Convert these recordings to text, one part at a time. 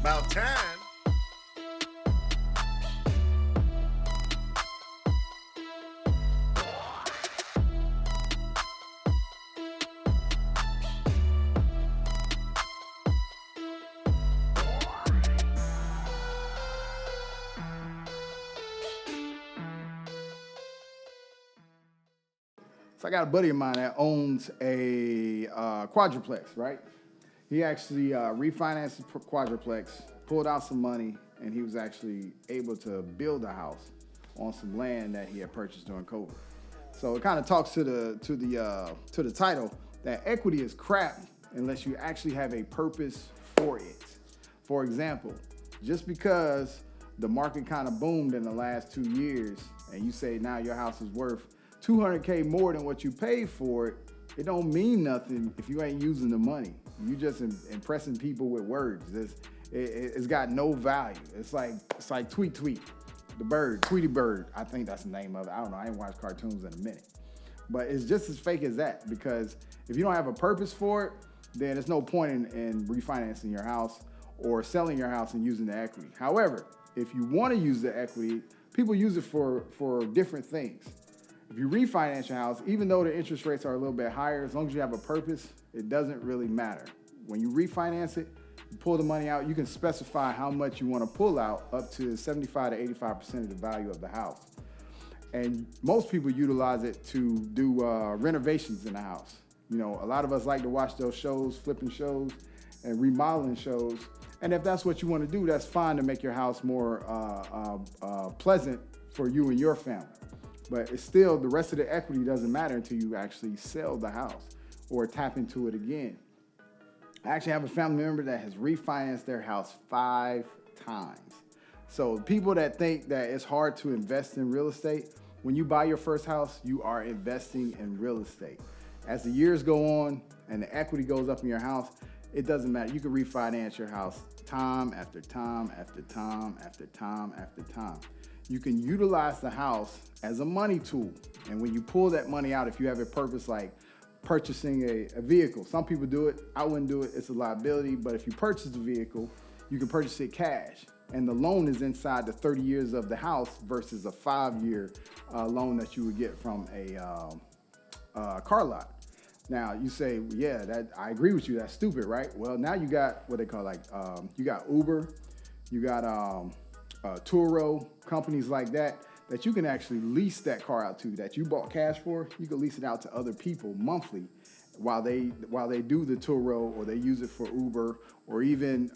About time. So I got a buddy of mine that owns a quadruplex, right? He actually refinanced the quadruplex, pulled out some money, and he was actually able to build a house on some land that he had purchased during COVID. So it kind of talks to the title that equity is crap unless you actually have a purpose for it. For example, just because the market kind of boomed in the last 2 years, and you say now your house is worth $200K more than what you paid for it, it don't mean nothing if you ain't using the money. You just impressing people with words. It's got no value. It's like Tweet, the bird, Tweety Bird. I think that's the name of it. I don't know. I ain't watched cartoons in a minute. But it's just as fake as that, because if you don't have a purpose for it, then there's no point in refinancing your house or selling your house and using the equity. However, if you want to use the equity, people use it for different things. If you refinance your house, even though the interest rates are a little bit higher, as long as you have a purpose, it doesn't really matter. When you refinance it, you pull the money out, you can specify how much you want to pull out, up to 75 to 85% of the value of the house. And most people utilize it to do renovations in the house. You know, a lot of us like to watch those shows, flipping shows and remodeling shows. And if that's what you want to do, that's fine to make your house more pleasant for you and your family. But it's still, the rest of the equity doesn't matter until you actually sell the house or tap into it again. I actually have a family member that has refinanced their house 5 times. So people that think that it's hard to invest in real estate, when you buy your first house, you are investing in real estate. As the years go on and the equity goes up in your house, it doesn't matter. You can refinance your house time after time after time after time after time. You can utilize the house as a money tool. And when you pull that money out, if you have a purpose like purchasing a vehicle, some people do it, I wouldn't do it, it's a liability. But if you purchase the vehicle, you can purchase it cash. And the loan is inside the 30 years of the house versus a 5-year loan that you would get from a car lot. Now you say, yeah, that I agree with you, that's stupid, right? Well, now you got what they call you got Uber, you got Turo, companies like that you can actually lease that car out to, that you bought cash for. You can lease it out to other people monthly while they do the Turo, or they use it for Uber, or even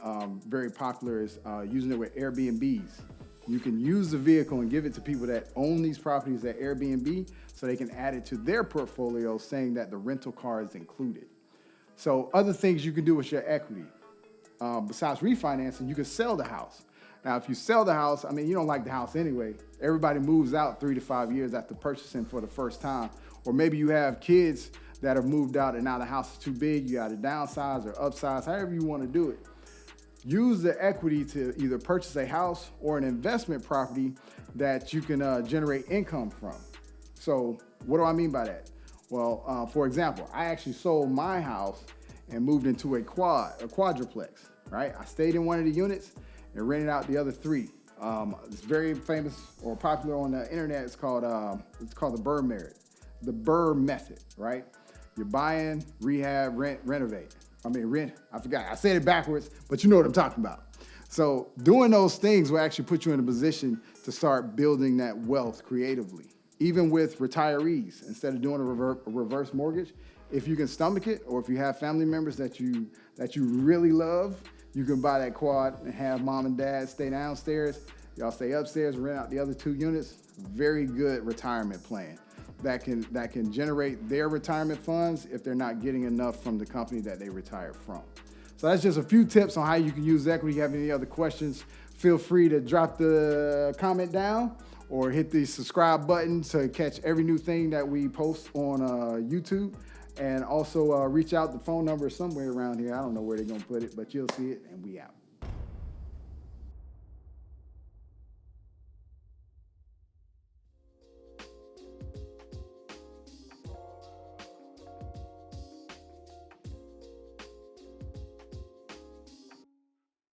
very popular is using it with Airbnbs. You can use the vehicle and give it to people that own these properties at Airbnb, so they can add it to their portfolio, saying that the rental car is included. So other things you can do with your equity, besides refinancing, you can sell the house. Now, if you sell the house, I mean, you don't like the house anyway. Everybody moves out 3 to 5 years after purchasing for the first time. Or maybe you have kids that have moved out and now the house is too big. You got to downsize or upsize, however you want to do it. Use the equity to either purchase a house or an investment property that you can generate income from. So what do I mean by that? Well, for example, I actually sold my house and moved into a quadruplex, right? I stayed in one of the units and rented out the other 3. It's very famous or popular on the internet. It's called the Burr method, right? You're buying, rehab, rent, renovate. I forgot. I said it backwards, but you know what I'm talking about. So doing those things will actually put you in a position to start building that wealth creatively. Even with retirees, instead of doing a reverse mortgage, if you can stomach it, or if you have family members that you really love, you can buy that quad and have mom and dad stay downstairs. Y'all stay upstairs, rent out the other 2 units. Very good retirement plan that can generate their retirement funds if they're not getting enough from the company that they retired from. So that's just a few tips on how you can use equity. If you have any other questions, feel free to drop the comment down or hit the subscribe button to catch every new thing that we post on YouTube. And also reach out. The phone number is somewhere around here. I don't know where they're going to put it, but you'll see it, and we out.